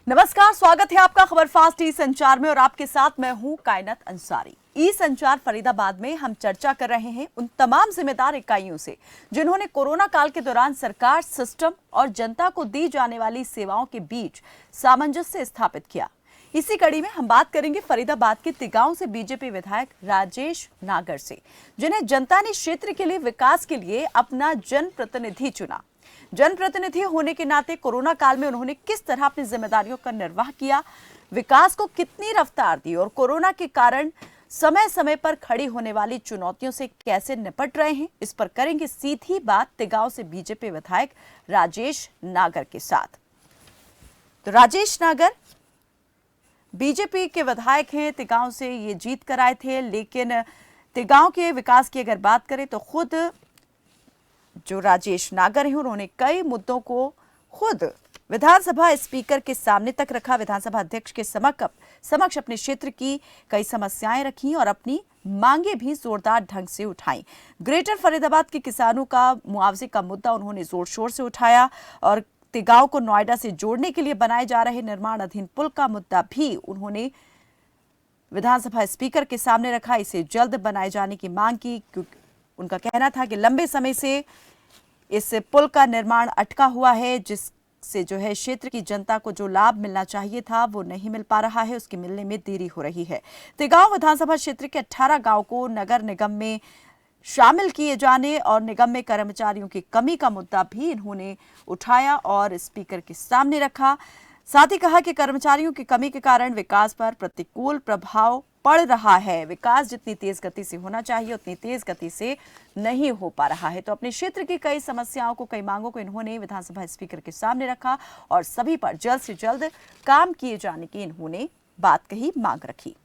नमस्कार, स्वागत है आपका खबर फास्ट ई संचार में और आपके साथ मैं हूं कायनात अंसारी। ई संचार फरीदाबाद में हम चर्चा कर रहे हैं उन तमाम जिम्मेदार इकाइयों से जिन्होंने कोरोना काल के दौरान सरकार, सिस्टम और जनता को दी जाने वाली सेवाओं के बीच सामंजस्य स्थापित किया। इसी कड़ी में हम बात करेंगे फरीदाबाद के तिगांव से बीजेपी विधायक राजेश नागर से, जिन्हें जनता ने क्षेत्र के लिए विकास के लिए अपना जनप्रतिनिधि चुना। जनप्रतिनिधि होने के नाते कोरोना काल में उन्होंने किस तरह अपनी जिम्मेदारियों का निर्वाह किया, विकास को कितनी रफ्तार दी और कोरोना के कारण समय समय पर खड़ी होने वाली चुनौतियों से कैसे निपट रहे हैं, इस पर करेंगे सीधी बात तिगांव से बीजेपी विधायक राजेश नागर के साथ। तो राजेश नागर बीजेपी के विधायक हैं, तिगांव से ये जीत कर आए थे, लेकिन तिगांव के विकास की अगर बात करें तो खुद जो राजेश नागर हैं उन्होंने कई मुद्दों को खुद विधानसभा स्पीकर के सामने तक रखा, विधानसभा अध्यक्ष के समक्ष अपने क्षेत्र की कई समस्याएं रखी और अपनी मांगे भी जोरदार ढंग से उठाई। ग्रेटर फरीदाबाद के किसानों का मुआवजे का मुद्दा उन्होंने जोर शोर से उठाया और तिगांव को नोएडा से जोड़ने के लिए बनाए जा रहे निर्माणाधीन पुल का मुद्दा भी उन्होंने विधानसभा स्पीकर के सामने रखा। इसे जल्द बनाए जाने की मांग की, क्योंकि उनका कहना था कि लंबे समय से इस पुल का निर्माण अटका हुआ है, जिससे जो है क्षेत्र की जनता को जो लाभ मिलना चाहिए था वो नहीं मिल पा रहा है, उसके मिलने में देरी हो रही है। तिगांव विधानसभा क्षेत्र के 18 गांव को नगर निगम में शामिल किए जाने और निगम में कर्मचारियों की कमी का मुद्दा भी इन्होंने उठाया और स्पीकर के सामने रखा। साथ ही कहा कि कर्मचारियों की कमी के कारण विकास पर प्रतिकूल प्रभाव पड़ रहा है। विकास जितनी तेज गति से होना चाहिए उतनी तेज गति से नहीं हो पा रहा है। तो अपने क्षेत्र की कई समस्याओं को, कई मांगों को इन्होंने विधानसभा स्पीकर के सामने रखा और सभी पर जल्द से जल्द काम किए जाने की इन्होंने बात कही, मांग रखी।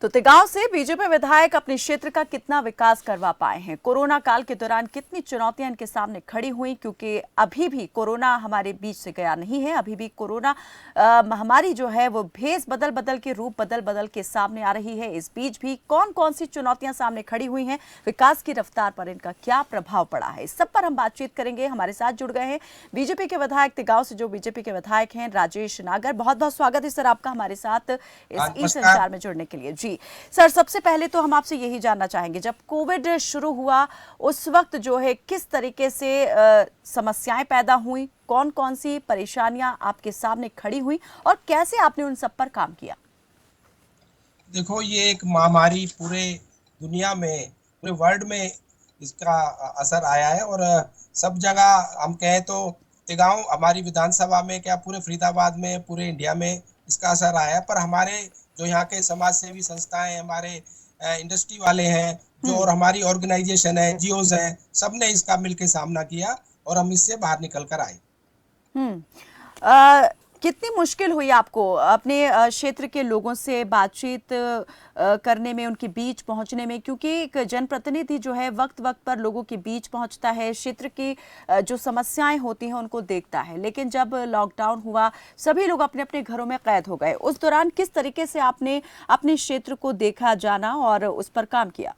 तो तिगांव से बीजेपी विधायक अपने क्षेत्र का कितना विकास करवा पाए हैं, कोरोना काल के दौरान कितनी चुनौतियां इनके सामने खड़ी हुई, क्योंकि अभी भी कोरोना हमारे बीच से गया नहीं है। अभी भी कोरोना महामारी जो है वो भेष बदल बदल के, रूप बदल बदल के सामने आ रही है। इस बीच भी कौन कौन सी चुनौतियां सामने खड़ी हुई हैं, विकास की रफ्तार पर इनका क्या प्रभाव पड़ा है, इस सब पर हम बातचीत करेंगे। हमारे साथ जुड़ गए हैं बीजेपी के विधायक तिगांव से, जो बीजेपी के विधायक हैं राजेश नागर। बहुत बहुत स्वागत है सर आपका हमारे साथ इस ई संचार में जुड़ने के लिए। जी सर, सबसे पहले तो हम आपसे यही जानना चाहेंगे, जब कोविड शुरू हुआ उस वक्त जो है किस तरीके से समस्याएं पैदा हुई, कौन कौन सी परेशानियां आपके सामने खड़ी हुई और कैसे आपने उन सब पर काम किया? देखो, ये एक महामारी पूरे दुनिया में, पूरे वर्ल्ड में इसका असर आया है और सब जगह हम कहें तो तिगांव हमारी विधानसभा में, क्या पूरे फरीदाबाद में, पूरे इंडिया में इसका असर आया है। पर हमारे जो यहाँ के समाज सेवी संस्थाएं हैं, हमारे इंडस्ट्री वाले हैं जो, और हमारी ऑर्गेनाइजेशन है, एनजीओज हैं, सबने इसका मिलकर सामना किया और हम इससे बाहर निकल कर आए। कितनी मुश्किल हुई आपको अपने क्षेत्र के लोगों से बातचीत करने में, उनके बीच पहुंचने में, क्योंकि एक जनप्रतिनिधि जो है वक्त वक्त पर लोगों के बीच पहुंचता है, क्षेत्र की जो समस्याएं होती हैं उनको देखता है। लेकिन जब लॉकडाउन हुआ सभी लोग अपने अपने घरों में कैद हो गए, उस दौरान किस तरीके से आपने अपने क्षेत्र को देखा, जाना और उस पर काम किया?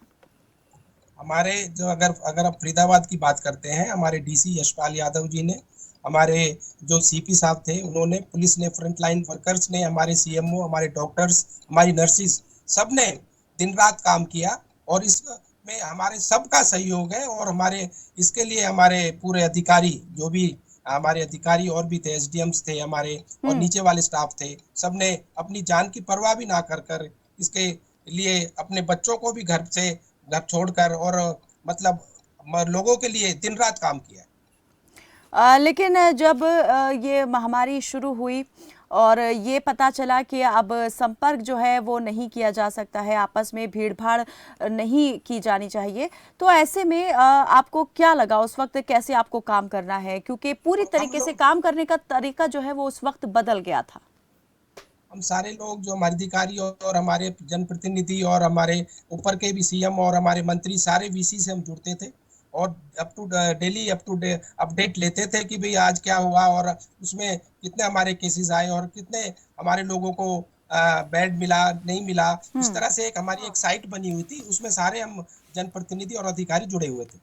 हमारे जो, अगर आप फरीदाबाद की बात करते हैं, हमारे डीसी यशपाल यादव जी ने, हमारे जो सीपी साहब थे उन्होंने, पुलिस ने, फ्रंट लाइन वर्कर्स ने, हमारे सीएमओ, हमारे डॉक्टर्स, हमारी नर्सिस, सब ने दिन रात काम किया और इसमें हमारे सबका सहयोग है। और हमारे इसके लिए हमारे पूरे अधिकारी, जो भी हमारे अधिकारी और भी थे, एसडीएम्स थे हमारे, और नीचे वाले स्टाफ थे, सब ने अपनी जान की परवाह भी ना कर इसके लिए अपने बच्चों को भी घर छोड़कर और मतलब लोगों के लिए दिन रात काम किया। लेकिन जब ये महामारी शुरू हुई और ये पता चला कि अब संपर्क जो है वो नहीं किया जा सकता है, आपस में भीड़ भाड़ नहीं की जानी चाहिए, तो ऐसे में आपको क्या लगा उस वक्त, कैसे आपको काम करना है, क्योंकि पूरी तरीके से काम करने का तरीका जो है वो उस वक्त बदल गया था? हम सारे लोग, जो हमारे अधिकारी और हमारे जनप्रतिनिधि और हमारे ऊपर के भी सीएम और हमारे मंत्री, सारे वीसी से हम जुड़ते थे और डेली अपडेट लेते थे कि भाई आज क्या हुआ और उसमें कितने हमारे केसेस आए और कितने हमारे लोगों को बेड मिला, नहीं मिला। इस तरह से हमारी एक साइट बनी हुई थी, उसमें सारे हम जनप्रतिनिधि और अधिकारी जुड़े हुए थे।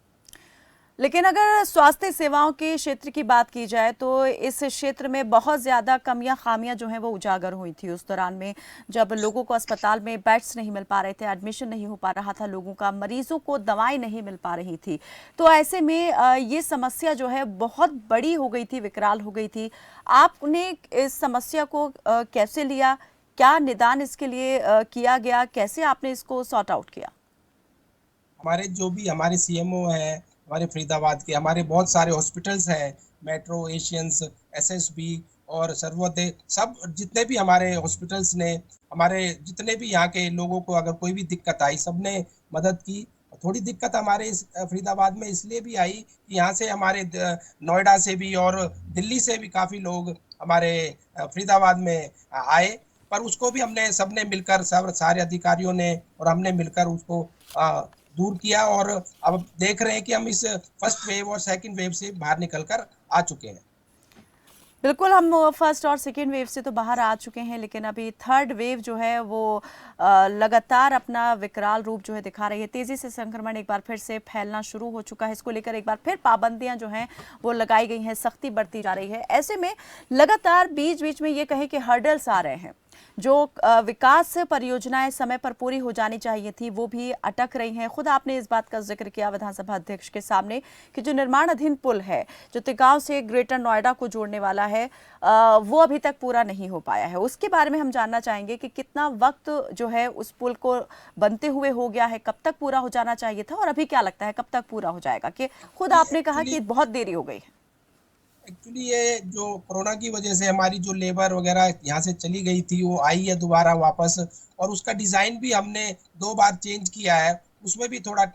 लेकिन अगर स्वास्थ्य सेवाओं के क्षेत्र की बात की जाए तो इस क्षेत्र में बहुत ज़्यादा कमियां खामियां जो हैं वो उजागर हुई थी उस दौरान में, जब लोगों को अस्पताल में बेड्स नहीं मिल पा रहे थे, एडमिशन नहीं हो पा रहा था लोगों का, मरीजों को दवाएं नहीं मिल पा रही थी। तो ऐसे में ये समस्या जो है बहुत बड़ी हो गई थी, विकराल हो गई थी। आपने इस समस्या को कैसे लिया, क्या निदान इसके लिए किया गया, कैसे आपने इसको सॉर्ट आउट किया? हमारे जो भी हमारे सीएमओ है, हमारे फरीदाबाद के, हमारे बहुत सारे हॉस्पिटल्स हैं, मेट्रो, एशियंस, एसएसबी और सर्वोदय, सब जितने भी हमारे हॉस्पिटल्स ने, हमारे जितने भी यहाँ के लोगों को अगर कोई भी दिक्कत आई, सबने मदद की। थोड़ी दिक्कत हमारे इस फरीदाबाद में इसलिए भी आई कि यहाँ से हमारे नोएडा से भी और दिल्ली से भी काफ़ी लोग हमारे फरीदाबाद में आए, पर उसको भी हमने सबने मिलकर, सब सारे अधिकारियों ने और हमने मिलकर उसको दूर किया। और अब देख रहे हैं कि हम इस फर्स्ट वेव और सेकंड वेव से बाहर निकलकर आ चुके हैं। बिल्कुल, हम फर्स्ट और सेकेंड वेव से तो बाहर आ चुके हैं, लेकिन अभी थर्ड वेव जो है वो लगातार अपना विकराल रूप जो है दिखा रही है। तेजी से संक्रमण एक बार फिर से फैलना शुरू हो चुका है। इसको लेकर एक बार फिर पाबंदियां जो हैं वो लगाई गई हैं, सख्ती बरती जा रही है। ऐसे में लगातार बीच बीच में ये कहें कि हर्डल्स आ रहे हैं, जो विकास परियोजनाएं समय पर पूरी हो जानी चाहिए थी वो भी अटक रही हैं। खुद आपने इस बात का जिक्र किया विधानसभा अध्यक्ष के सामने कि जो निर्माणाधीन पुल है, जो तिगांव से ग्रेटर नोएडा को जोड़ने वाला है, वो अभी तक पूरा नहीं हो पाया है। उसके बारे में हम जानना चाहेंगे कि कितना वक्त जो है उस पुल को बनते हुए हो गया है, कब तक पूरा हो जाना चाहिए था और अभी क्या लगता है कब तक पूरा हो जाएगा? कि खुद आपने कहा कि बहुत देरी हो गई है। एक्चुअली ये जो कोरोना की वजह से हमारी जो लेबर वगैरह यहाँ से चली गई थी, वो आई है दोबारा वापस, और उसका डिज़ाइन भी हमने 2 बार चेंज किया है, उसमें भी थोड़ा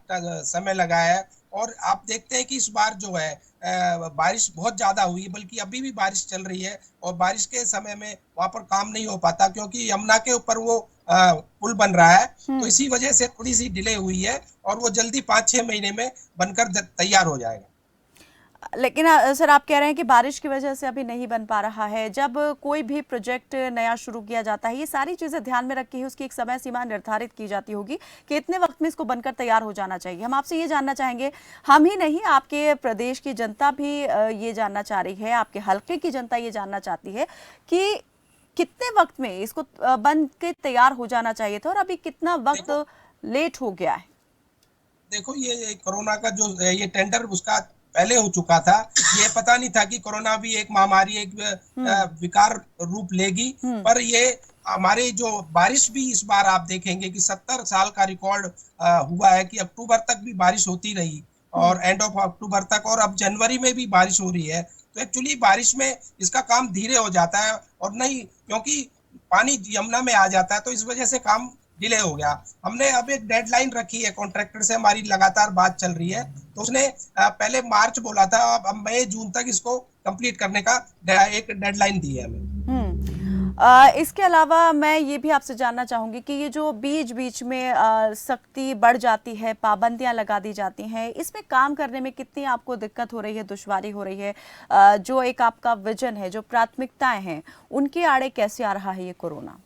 समय लगा है। और आप देखते हैं कि इस बार जो है बारिश बहुत ज़्यादा हुई, बल्कि अभी भी बारिश चल रही है, और बारिश के समय में वहाँ पर काम नहीं हो पाता क्योंकि यमुना के ऊपर वो पुल बन रहा है। तो इसी वजह से थोड़ी सी डिले हुई है, और वो जल्दी 5-6 महीने में बनकर तैयार हो जाएगा। लेकिन सर, आप कह रहे हैं कि बारिश की वजह से अभी नहीं बन पा रहा है। जब कोई भी प्रोजेक्ट नया शुरू किया जाता है, ये सारी चीज़ें ध्यान में रख के ही उसकी एक समय सीमा निर्धारित की जाती होगी कि इतने वक्त में इसको बनकर तैयार हो जाना चाहिए। हम आपसे ये जानना चाहेंगे, हम ही नहीं आपके प्रदेश की जनता भी ये जानना चाह रही है, आपके हल्के की जनता ये जानना चाहती है कि कितने वक्त में इसको बन के तैयार हो जाना चाहिए था और अभी कितना वक्त लेट हो गया है? देखो, ये कोरोना का जो ये टेंडर उसका पहले हो चुका था। ये पता नहीं था कि कोरोना भी एक महामारी, एक विकार रूप लेगी। पर ये हमारे जो बारिश भी इस बार आप देखेंगे कि 70 साल का रिकॉर्ड हुआ है कि अक्टूबर तक भी बारिश होती रही, और एंड ऑफ अक्टूबर तक, और अब जनवरी में भी बारिश हो रही है। तो एक्चुअली बारिश में इसका काम धीरे हो जाता है, और नहीं क्योंकि पानी यमुना में आ जाता है, तो इस वजह से काम डिले हो गया। हमने अब एक डेडलाइन रखी है, कॉन्ट्रैक्टर से हमारी लगातार बात चल रही है, तो उसने पहले मार्च बोला था, अब मई जून तक इसको कंप्लीट करने का एक डेडलाइन दी है हमें। इसके अलावा मैं ये भी आपसे जानना चाहूंगी कि ये जो बीच बीच में सख्ती बढ़ जाती है, पाबंदियां लगा दी जाती हैं, इसमें काम करने में कितनी आपको दिक्कत हो रही है, दुश्वारी हो रही है? जो एक आपका विजन है, जो प्राथमिकताएं हैं, उनके आड़े कैसे आ रहा है ये कोरोना?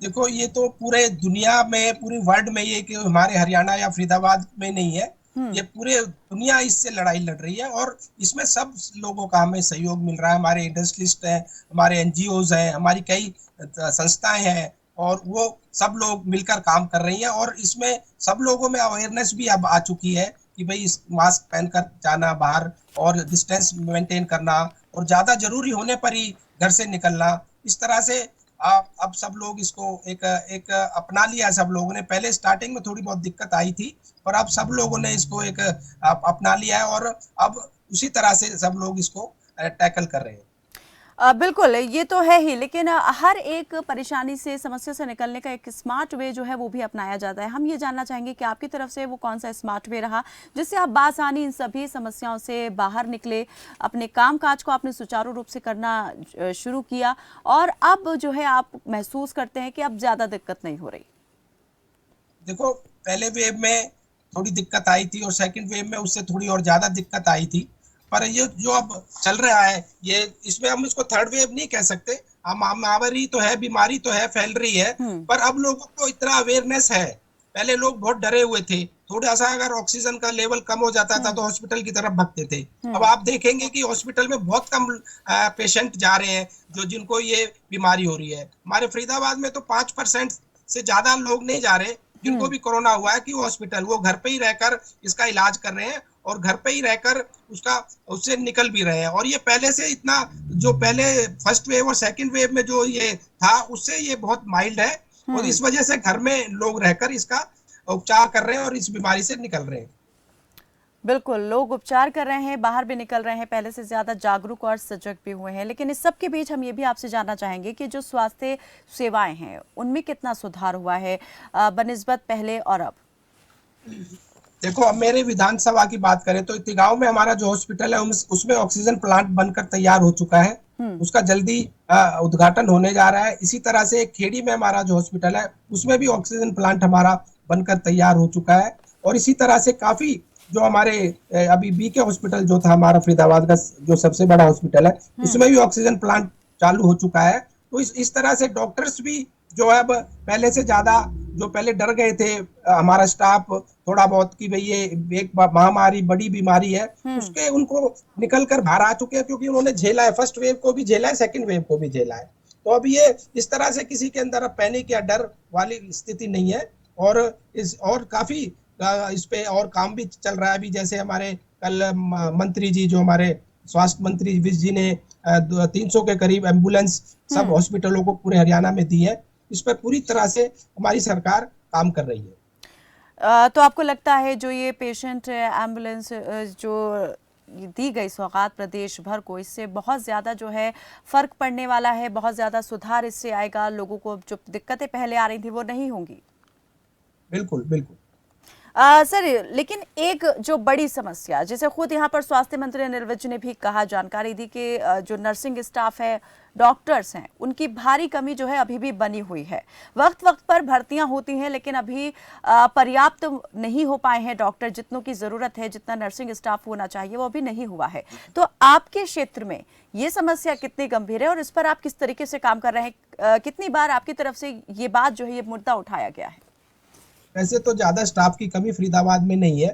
देखो, ये तो पूरे दुनिया में, पूरे वर्ल्ड में, ये कि हमारे हरियाणा या फरीदाबाद में नहीं है, ये पूरे दुनिया इससे लड़ाई लड़ रही है, और इसमें सब लोगों का हमें सहयोग मिल रहा है। हमारे इंडस्ट्रियलिस्ट हैं, हमारे एनजीओज हैं, हमारी कई संस्थाएं हैं, और वो सब लोग मिलकर काम कर रही हैं। और इसमें सब लोगों में अवेयरनेस भी अब आ चुकी है कि भाई इस मास्क पहनकर जाना बाहर, और डिस्टेंस मेंटेन करना, और ज्यादा जरूरी होने पर ही घर से निकलना। इस तरह से अब सब लोग इसको एक अपना लिया। सब लोगों ने, पहले स्टार्टिंग में थोड़ी बहुत दिक्कत आई थी, पर अब सब लोगों ने इसको एक अपना लिया है, और अब उसी तरह से सब लोग इसको टैकल कर रहे हैं। बिल्कुल, ये तो है ही, लेकिन हर एक परेशानी से, समस्या से निकलने का एक स्मार्ट वे जो है वो भी अपनाया जाता है। हम ये जानना चाहेंगे कि आपकी तरफ से वो कौन सा स्मार्ट वे रहा जिससे आप बासानी इन सभी समस्याओं से बाहर निकले, अपने काम काज को आपने सुचारू रूप से करना शुरू किया, और अब जो है आप महसूस करते हैं कि अब ज़्यादा दिक्कत नहीं हो रही? देखो, पहले वेव में थोड़ी दिक्कत आई थी, और सेकंड वेव में उससे थोड़ी और ज्यादा दिक्कत आई थी। पर ये जो अब चल रहा है, ये इसमें हम इसको थर्ड वेव नहीं कह सकते। महामारी तो है, बीमारी तो है, फैल रही है, पर अब लोगों को इतना अवेयरनेस है। पहले लोग बहुत डरे हुए थे थोड़ा सा अगर ऑक्सीजन का लेवल कम हो जाता था तो हॉस्पिटल की तरफ भागते थे। अब आप देखेंगे कि हॉस्पिटल में बहुत कम पेशेंट जा रहे हैं जो जिनको ये बीमारी हो रही है। हमारे फरीदाबाद में तो 5% से ज्यादा लोग नहीं जा रहे जिनको भी कोरोना हुआ है कि वो हॉस्पिटल, वो घर पे ही रहकर इसका इलाज कर रहे हैं और घर पे ही रहकर उससे निकल भी रहे हैं। और ये पहले से इतना, जो पहले फर्स्ट वेव और सेकंड वेव में जो ये था उससे ये बहुत माइल्ड है और इस वजह से घर में लोग रहकर इसका उपचार कर रहे हैं और इस बीमारी से निकल रहे हैं। बिल्कुल, लोग उपचार कर रहे हैं, बाहर भी निकल रहे हैं, पहले से ज्यादा जागरूक और सजग भी हुए हैं। लेकिन इस सब के बीच हम ये भी आपसे जानना चाहेंगे कि जो स्वास्थ्य सेवाएं हैं उनमें कितना सुधार हुआ है बनिस्बत पहले और अब। देखो, अब मेरे विधानसभा की बात करें तो इतिगांव में हमारा जो हॉस्पिटल है उसमें ऑक्सीजन प्लांट बनकर तैयार हो चुका है, उसका जल्दी उद्घाटन होने जा रहा है। इसी तरह से खेड़ी में हमारा जो हॉस्पिटल है उसमें भी ऑक्सीजन प्लांट हमारा बनकर तैयार हो चुका है। और इसी तरह से काफी जो हमारे अभी बीके हॉस्पिटल जो था हमारा फरीदाबाद का जो सबसे बड़ा हॉस्पिटल है उसमें भी ऑक्सीजन प्लांट चालू हो चुका है। तो इस तरह से डॉक्टर्स भी जो है अब पहले से ज्यादा, जो पहले डर गए थे हमारा स्टाफ थोड़ा बहुत कि भाई ये एक महामारी बड़ी बीमारी है, उसके उनको निकल कर बाहर आ चुके हैं क्योंकि उन्होंने झेला है, फर्स्ट वेव को भी झेला है, सेकंड वेव को भी झेला है। तो अब ये इस तरह से किसी के अंदर अब पैनिक या डर वाली स्थिति नहीं है और काफी इस पे और काम भी चल रहा है। अभी जैसे हमारे कल मंत्री जी, जो हमारे स्वास्थ्य मंत्री विज जी ने 300 के करीब एम्बुलेंस सब हॉस्पिटलों को पूरे हरियाणा में दी है। इस पर पूरी तरह से हमारी सरकार काम कर रही है। तो आपको लगता है जो ये पेशेंट एम्बुलेंस जो दी गई सौगात प्रदेश भर को, इससे बहुत ज़्यादा जो है फ़र्क पड़ने वाला है, बहुत ज़्यादा सुधार इससे आएगा, लोगों को जो दिक्कतें पहले आ रही थी वो नहीं होंगी? बिल्कुल बिल्कुल। सर, लेकिन एक जो बड़ी समस्या, जैसे खुद यहाँ पर स्वास्थ्य मंत्री अनिल विज ने भी कहा, जानकारी दी कि जो नर्सिंग स्टाफ है, डॉक्टर्स हैं, उनकी भारी कमी जो है अभी भी बनी हुई है। वक्त वक्त पर भर्तियां होती हैं लेकिन अभी पर्याप्त नहीं हो पाए हैं डॉक्टर, जितनों की ज़रूरत है, जितना नर्सिंग स्टाफ होना चाहिए वो अभी नहीं हुआ है। तो आपके क्षेत्र में ये समस्या कितनी गंभीर है और इस पर आप किस तरीके से काम कर रहे हैं? कितनी बार आपकी तरफ से ये बात जो है, ये मुद्दा उठाया गया है? वैसे तो ज्यादा स्टाफ की कमी फरीदाबाद में नहीं है,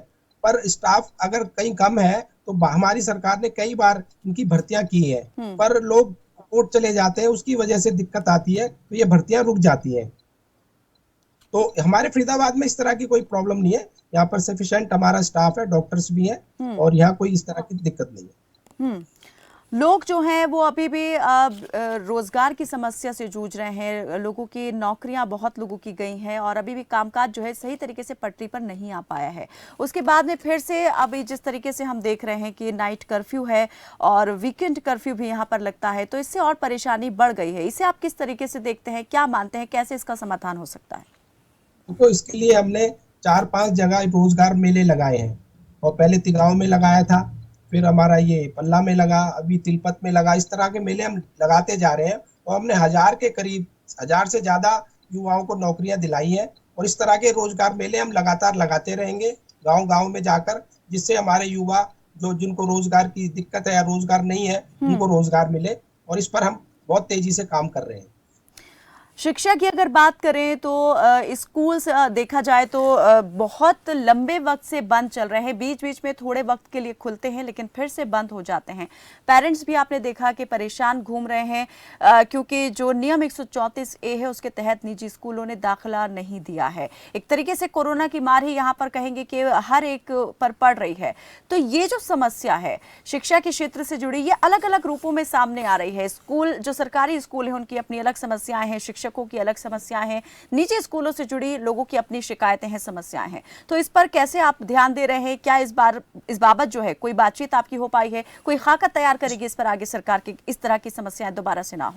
पर स्टाफ अगर कहीं कम है तो हमारी सरकार ने कई बार इनकी भर्तियां की है, पर लोग कोर्ट चले जाते हैं, उसकी वजह से दिक्कत आती है, तो ये भर्तियां रुक जाती हैं। तो हमारे फरीदाबाद में इस तरह की कोई प्रॉब्लम नहीं है, यहाँ पर सफिशिएंट हमारा स्टाफ है, डॉक्टर्स भी हैं और यहाँ कोई इस तरह की दिक्कत नहीं है। लोग जो हैं वो अभी भी रोजगार की समस्या से जूझ रहे हैं, लोगों की नौकरियां बहुत लोगों की गई हैं और अभी भी कामकाज जो है सही तरीके से पटरी पर नहीं आ पाया है। उसके बाद में फिर से अभी जिस तरीके से हम देख रहे हैं कि नाइट कर्फ्यू है और वीकेंड कर्फ्यू भी यहाँ पर लगता है, तो इससे और परेशानी बढ़ गई है। इसे आप किस तरीके से देखते हैं, क्या मानते हैं, कैसे इसका समाधान हो सकता है? तो इसके लिए हमने 4-5 जगह रोजगार मेले लगाए हैं और पहले तिगांव में लगाया था, फिर हमारा ये पल्ला में लगा, अभी तिलपत में लगा। इस तरह के मेले हम लगाते जा रहे हैं और हमने 1000 के करीब, 1000 से ज्यादा युवाओं को नौकरियां दिलाई हैं और इस तरह के रोजगार मेले हम लगातार लगाते रहेंगे गांव-गांव में जाकर, जिससे हमारे युवा जिनको रोजगार की दिक्कत है या रोजगार नहीं है उनको रोजगार मिले, और इस पर हम बहुत तेजी से काम कर रहे हैं। शिक्षा की अगर बात करें तो स्कूल देखा जाए तो बहुत लंबे वक्त से बंद चल रहे हैं, बीच बीच में थोड़े वक्त के लिए खुलते हैं लेकिन फिर से बंद हो जाते हैं। पेरेंट्स भी आपने देखा कि परेशान घूम रहे हैं क्योंकि जो नियम 134A है उसके तहत निजी स्कूलों ने दाखिला नहीं दिया है। एक तरीके से कोरोना की मार ही यहाँ पर कहेंगे कि हर एक पर पड़ रही है। तो ये जो समस्या है शिक्षा के क्षेत्र से जुड़ी, ये अलग अलग रूपों में सामने आ रही है। स्कूल, जो सरकारी स्कूल है उनकी अपनी अलग समस्याएं हैं, शिक्षकों की अलग समस्याएं हैं, निजी स्कूलों से जुड़ी लोगों की अपनी शिकायतें हैं, समस्याएं हैं। तो इस पर कैसे आप ध्यान दे रहे हैं? क्या इस बाबत जो है कोई बातचीत आपकी हो पाई है? कोई खाका तैयार करेगी इस पर आगे सरकार की, इस तरह की समस्याएं दोबारा से ना हो?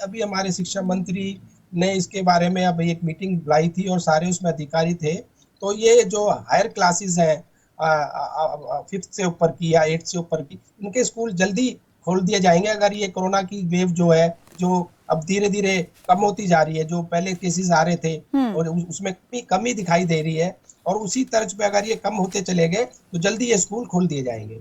अभी हमारे शिक्षा मंत्री ने इसके बारे में अभी एक मीटिंग बुलाई थी और सारे उसमें अधिकारी थे। तो ये जो हायर क्लासेस है 5th से ऊपर की या 8th से ऊपर की, इनके स्कूल जल्दी खोल दिए जाएंगे अगर ये कोरोना की वेव जो है, जो अब धीरे धीरे कम होती जा रही है, जो पहले केसेस आ रहे थे और उसमें कमी दिखाई दे रही है, और उसी तर्ज पे अगर ये कम होते चले गए तो जल्दी ये स्कूल खोल दिए जाएंगे।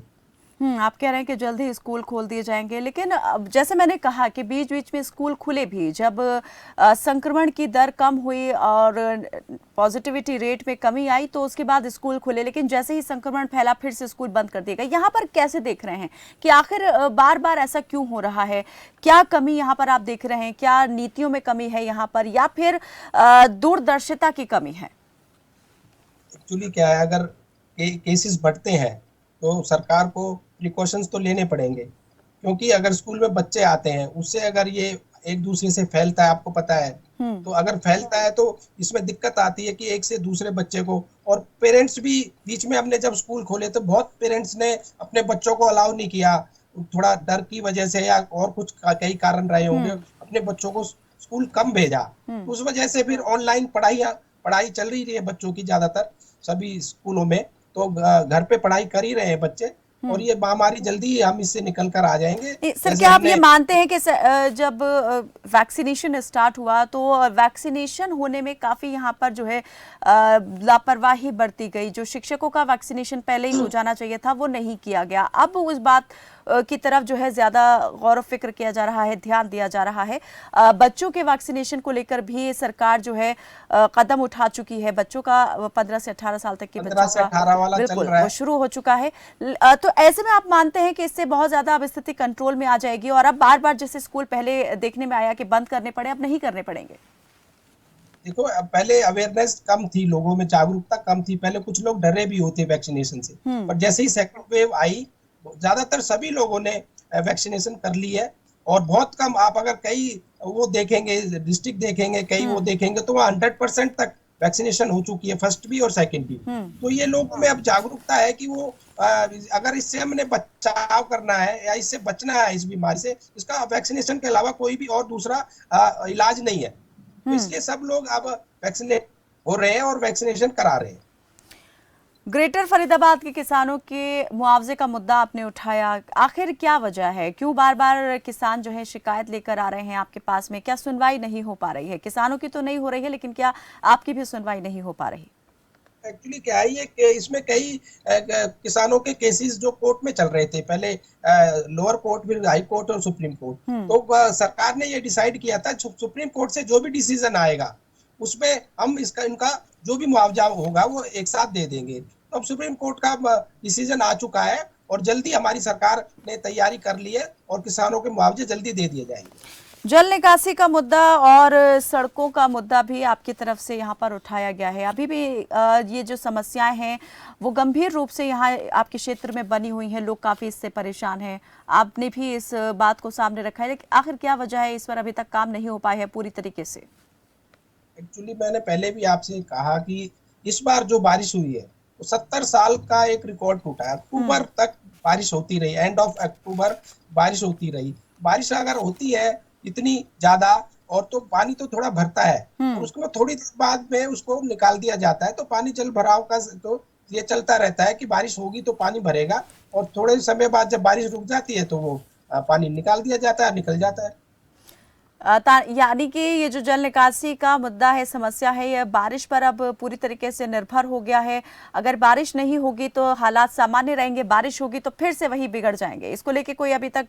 आप कह रहे हैं कि जल्द ही स्कूल खोल दिए जाएंगे, लेकिन अब जैसे मैंने कहा कि बीच बीच में स्कूल खुले भी, जब संक्रमण की दर कम हुई और पॉजिटिविटी रेट में कमी आई तो उसके बाद स्कूल खुले, लेकिन जैसे ही संक्रमण फैला फिर से स्कूल बंद कर दिए गए। यहाँ पर कैसे देख रहे हैं कि आखिर बार बार ऐसा क्यों हो रहा है? क्या कमी यहाँ पर आप देख रहे हैं? क्या नीतियों में कमी है यहाँ पर, या फिर दूरदर्शिता की कमी है? एक्चुअली क्या है, अगर केसेस बढ़ते हैं तो सरकार को प्रिकॉशंस तो लेने पड़ेंगे, क्योंकि अगर स्कूल में बच्चे आते हैं उससे अगर ये एक दूसरे से फैलता है, आपको पता है, तो अगर फैलता है तो इसमें दिक्कत आती है कि एक से दूसरे बच्चे को, और पेरेंट्स भी बीच में हमने जब स्कूल खोले तो बहुत पेरेंट्स ने अपने बच्चों को अलाउ नहीं किया, थोड़ा डर की वजह से या और कुछ कई कारण रहे होंगे, अपने बच्चों को स्कूल कम भेजा। तो उस वजह से फिर ऑनलाइन पढ़ाई चल रही है बच्चों की, ज्यादातर सभी स्कूलों में तो घर पे पढ़ाई कर ही रहे हैं बच्चे, और ये महामारी जल्दी ही हम इससे निकल कर आ जाएंगे। सर, क्या आप ये मानते हैं कि जब वैक्सीनेशन स्टार्ट हुआ तो वैक्सीनेशन होने में काफी यहाँ पर जो है लापरवाही बरती गई? जो शिक्षकों का वैक्सीनेशन पहले ही हो जाना चाहिए था वो नहीं किया गया। अब उस बात की तरफ जो है ज्यादा गौर फिक्र किया जा रहा है, ध्यान दिया जा रहा है। बच्चों के वैक्सीनेशन को लेकर भी सरकार जो है कदम उठा चुकी है। बच्चों का 15 से 18 साल तक के बच्चों का बिल्कुल वो शुरू हो चुका है। तो ऐसे में आप मानते हैं कि इससे बहुत ज्यादा अब स्थिति कंट्रोल में आ जाएगी और अब बार बार जैसे स्कूल पहले देखने में आया कि बंद करने पड़े, अब नहीं करने पड़ेंगे? देखो, पहले अवेयरनेस कम थी, लोगों में जागरूकता कम थी, पहले कुछ लोग डरे भी होते वैक्सीनेशन से, पर जैसे ही सेकंड वेव आई ज्यादातर सभी लोगों ने वैक्सीनेशन कर ली है। और बहुत कम, आप अगर कई वो देखेंगे, डिस्ट्रिक्ट देखेंगे, कई वो देखेंगे तो वहाँ 100% तक वैक्सीनेशन हो चुकी है, फर्स्ट भी और सेकंड भी। तो ये लोगों में अब जागरूकता है कि वो अगर इससे हमने बचाव करना है या इससे बचना है इस बीमारी से, इसका वैक्सीनेशन के अलावा कोई भी और दूसरा इलाज नहीं है। तो इसलिए सब लोग अब वैक्सीनेट हो रहे हैं और वैक्सीनेशन करा रहे हैं। ग्रेटर फरीदाबाद के किसानों के मुआवजे का मुद्दा आपने उठाया, आखिर क्या वजह है? क्यों बार बार किसान जो है शिकायत लेकर आ रहे हैं आपके पास में? क्या सुनवाई नहीं हो पा रही है? किसानों की तो नहीं हो रही है, लेकिन क्या आपकी भी सुनवाई नहीं हो पा रही? एक्चुअली क्या है, ये इसमें कई किसानों के केसेस जो कोर्ट में चल रहे थे, पहले लोअर कोर्ट, फिर हाई कोर्ट और सुप्रीम कोर्ट। तो सरकार ने ये डिसाइड किया था सुप्रीम कोर्ट से जो भी डिसीजन आएगा उसमें हम इनका जो भी मुआवजा होगा वो एक साथ दे देंगे। तो अब सुप्रीम कोर्ट का डिसीजन आ चुका है और जल्दी हमारी सरकार ने तैयारी कर ली है और किसानों के मुआवजे जल्दी दे दिए जाएंगे। जल निकासी का मुद्दा और सड़कों का मुद्दा भी आपकी तरफ से यहाँ पर उठाया गया है। अभी भी ये जो समस्याएं हैं वो गंभीर रूप से यहाँ आपके क्षेत्र में बनी हुई हैं, लोग काफ़ी इससे परेशान हैं। आपने भी इस बात को सामने रखा है, लेकिन आखिर क्या वजह है इस पर अभी तक काम नहीं हो पाया है पूरी तरीके से? एक्चुअली मैंने पहले भी आपसे कहा कि इस बार जो बारिश हुई है तो 70 साल का एक रिकॉर्ड टूटा है। अक्टूबर तक बारिश होती रही, एंड ऑफ अक्टूबर बारिश होती रही। बारिश अगर होती है इतनी ज्यादा और तो पानी तो थोड़ा भरता है और उसके थोड़ी देर बाद में उसको निकाल दिया जाता है, तो पानी जल भराव का तो ये चलता रहता है कि बारिश होगी तो पानी भरेगा और थोड़े समय बाद जब बारिश रुक जाती है तो वो पानी निकाल दिया जाता है, निकल जाता है। यानी कि ये जो जल निकासी का मुद्दा है, समस्या है, ये बारिश पर अब पूरी तरीके से निर्भर हो गया है। अगर बारिश नहीं होगी तो हालात सामान्य रहेंगे, बारिश होगी तो फिर से वही बिगड़ जाएंगे। इसको लेके कोई अभी तक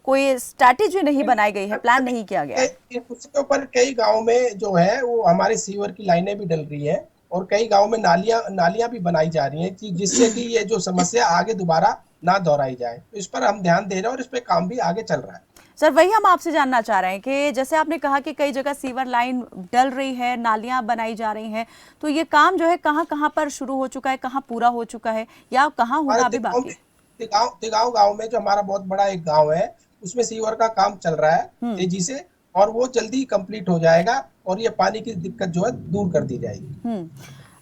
कोई स्ट्रैटेजी नहीं बनाई गई है, प्लान नहीं किया गया है। उसके ऊपर कई गाँव में जो है वो हमारे सीवर की लाइनें भी डल रही है और कई गाँव में नालियां भी बनाई जा रही है कि जिससे कि ये जो समस्या आगे दोबारा ना दोहराई जाए। तो इस पर हम ध्यान दे रहे हैं और इस पर काम भी आगे चल रहा है। सर, वही हम आपसे जानना चाह रहे हैं कि जैसे आपने कहा कि कई जगह सीवर लाइन डल रही है, नालियां बनाई जा रही हैं, तो ये काम जो है कहाँ कहाँ पर शुरू हो चुका है, कहाँ पूरा हो चुका है या कहाँ होगा अभी बाकी? तिगांव गांव में जो हमारा बहुत बड़ा एक गांव है उसमें सीवर का काम चल रहा है तेजी से और वो जल्दी कंप्लीट हो जाएगा और ये पानी की दिक्कत जो है दूर कर दी जाएगी।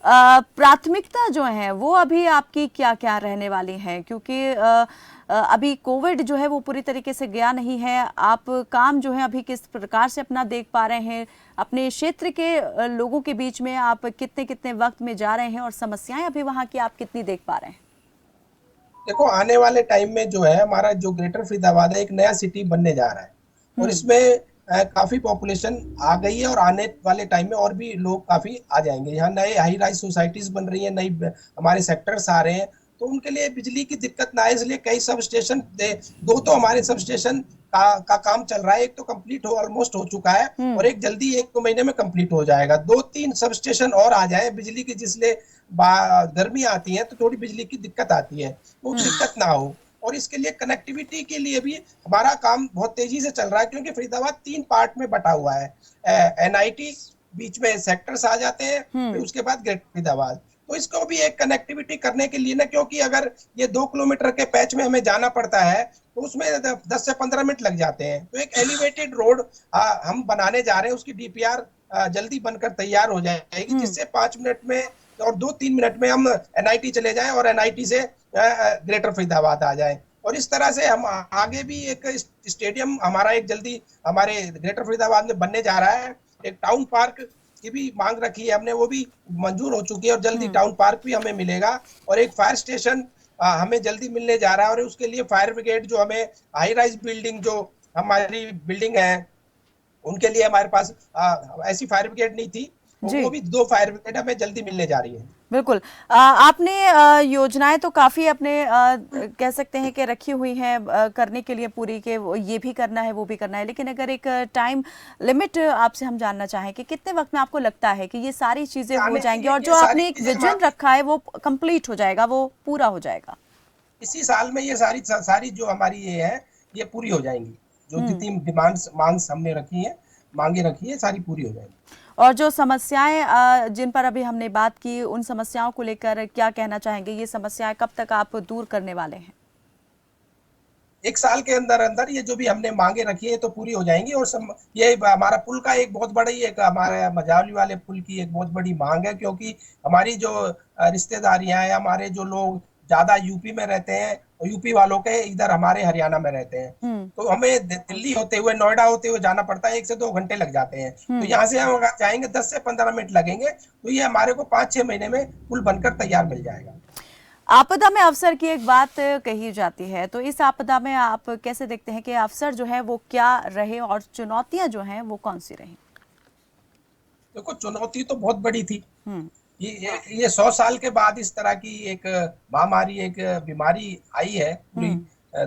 प्राथमिकता जो है वो अभी आपकी क्या क्या रहने वाली है? क्योंकि अभी कोविड जो है वो पूरी तरीके से गया नहीं है। आप काम जो है अभी किस प्रकार से अपना देख पा रहे हैं? अपने क्षेत्र के लोगों के बीच में आप कितने कितने वक्त में जा रहे हैं और समस्याएं अभी वहां की आप कितनी देख पा रहे हैं? देखो, आने वाले टाइम में जो है हमारा जो ग्रेटर फरीदाबाद है एक नया सिटी बनने जा रहा है और इसमें काफी पॉपुलेशन आ गई है और आने वाले टाइम में और भी लोग काफी आ जाएंगे। यहाँ नए हाई राइज सोसाइटीज बन रही हैं, नई हमारे सेक्टर्स आ रहे हैं तो उनके लिए बिजली की दिक्कत ना है, इसलिए कई सब स्टेशन, दो तो हमारे सब स्टेशन का काम चल रहा है, एक तो कंप्लीट हो ऑलमोस्ट हो चुका है और एक जल्दी 1-2 महीने में कंप्लीट हो जाएगा। 2-3 सब स्टेशन और आ जाए बिजली की, जिसलिए गर्मी आती है तो थोड़ी बिजली की दिक्कत आती है, वो दिक्कत ना हो। और इसके लिए कनेक्टिविटी के लिए भी हमारा काम बहुत तेजी से चल रहा है, क्योंकि फरीदाबाद 3 पार्ट में बटा हुआ है। एनआईटी बीच में सेक्टर्स आ जाते हैं, फिर उसके बाद ग्रेटर फरीदाबाद। तो इसको भी एक कनेक्टिविटी करने के लिए ना, क्योंकि अगर ये 2 किलोमीटर के पैच में हमें जाना पड़ता है तो उसमें 10 से 15 मिनट लग जाते हैं। तो एक एलिवेटेड रोड हम बनाने जा रहे हैं, उसकी डीपीआर जल्दी बनकर तैयार हो जाएगी, जिससे 5 मिनट में और 2-3 मिनट में हम एनआईटी चले जाएं और एनआईटी से ग्रेटर फरीदाबाद आ जाएं। और इस तरह से हम आगे भी एक स्टेडियम हमारा एक जल्दी हमारे ग्रेटर फरीदाबाद में बनने जा रहा है। एक टाउन पार्क की भी मांग रखी है हमने, वो भी मंजूर हो चुकी है और जल्दी टाउन पार्क भी हमें मिलेगा। और एक फायर स्टेशन हमें जल्दी मिलने जा रहा है, और उसके लिए फायर ब्रिगेड जो हमें हाई राइज बिल्डिंग जो हमारी बिल्डिंग है उनके लिए हमारे पास ऐसी फायर ब्रिगेड नहीं थी, वो भी 2 फायर ब्रिगेड हमें जल्दी मिलने जा रही है। बिल्कुल। आपने योजनाएं तो काफी अपने कह सकते हैं कि रखी हुई हैं करने के लिए पूरी, के ये भी करना है वो भी करना है, लेकिन अगर एक टाइम लिमिट आपसे हम जानना चाहें कि कितने वक्त में आपको लगता है कि ये सारी चीजें हो जाएंगी और जो आपने एक विजन रखा है वो कंप्लीट हो जाएगा, वो पूरा हो जाएगा? इसी साल में ये सारी जो हमारी ये है ये पूरी हो जाएंगी। जो जितनी डिमांड्स मांगे रखी है सारी पूरी हो जाएंगी। और जो समस्याएं जिन पर अभी हमने बात की, उन समस्याओं को लेकर क्या कहना चाहेंगे? ये समस्याएं कब तक आप दूर करने वाले हैं? 1 साल के अंदर अंदर ये जो भी हमने मांगे रखी है तो पूरी हो जाएंगी। और ये हमारा पुल का एक बहुत बड़ी, एक हमारे मजावली वाले पुल की एक बहुत बड़ी मांग है, क्योंकि हमारी जो रिश्तेदारियां हैं, हमारे जो लोग ज्यादा यूपी में रहते हैं और यूपी वालों के इधर हमारे हरियाणा में रहते हैं, तो हमें दिल्ली होते हुए, नोएडा होते हुए जाना पड़ता है, 1 से 2 घंटे लग जाते हैं। तो यहाँ से हम जाएंगे 10 से 15 मिनट लगेंगे, तो ये हमारे को 5-6 महीने में पुल बनकर तैयार मिल जाएगा। आपदा में अवसर की एक बात कही जाती है, तो इस आपदा में आप कैसे देखते हैं कि अवसर जो है वो क्या रहे और चुनौतियां जो हैं वो कौन सी रही? देखो, चुनौती तो बहुत बड़ी थी। ये 100 साल के बाद इस तरह की एक महामारी, एक बीमारी आई है पूरी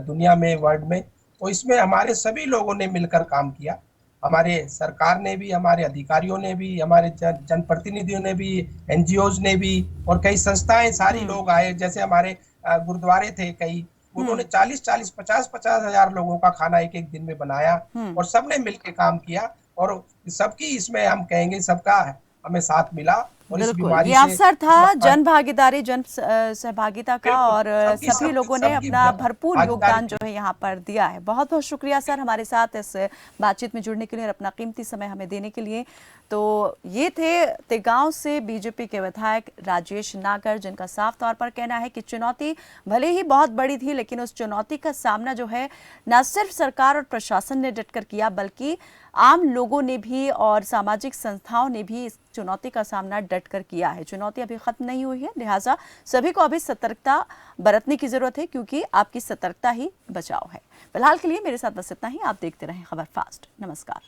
दुनिया में, वर्ल्ड में। तो इसमें हमारे सभी लोगों ने मिलकर काम किया। हमारे सरकार ने भी, हमारे अधिकारियों ने भी, हमारे जनप्रतिनिधियों ने भी, एनजीओज ने भी, और कई संस्थाएं, सारी लोग आए। जैसे हमारे गुरुद्वारे थे कई, उन्होंने 40-40, 50-50 हजार लोगों का खाना एक एक दिन में बनाया और सबने मिलकर काम किया। और सबकी इसमें हम कहेंगे सबका हमें साथ मिला। और इस बीमारी ये अवसर था जन भागीदारी, जन सहभागिता का, और सभी लोगों ने अपना भरपूर योगदान जो है यहाँ पर दिया है। बहुत बहुत शुक्रिया सर, हमारे साथ इस बातचीत में जुड़ने के लिए और अपना कीमती समय हमें देने के लिए। तो ये थे तेगांव से बीजेपी के विधायक राजेश नागर, जिनका साफ तौर पर कहना है कि चुनौती भले ही बहुत बड़ी थी, लेकिन उस चुनौती का सामना जो है न सिर्फ सरकार और प्रशासन ने डटकर किया, बल्कि आम लोगों ने भी और सामाजिक संस्थाओं ने भी इस चुनौती का सामना डटकर किया है। चुनौती अभी खत्म नहीं हुई है, लिहाजा सभी को अभी सतर्कता बरतने की जरूरत है, क्योंकि आपकी सतर्कता ही बचाव है। फिलहाल के लिए मेरे साथ बस इतना ही। आप देखते रहें खबर फास्ट। नमस्कार।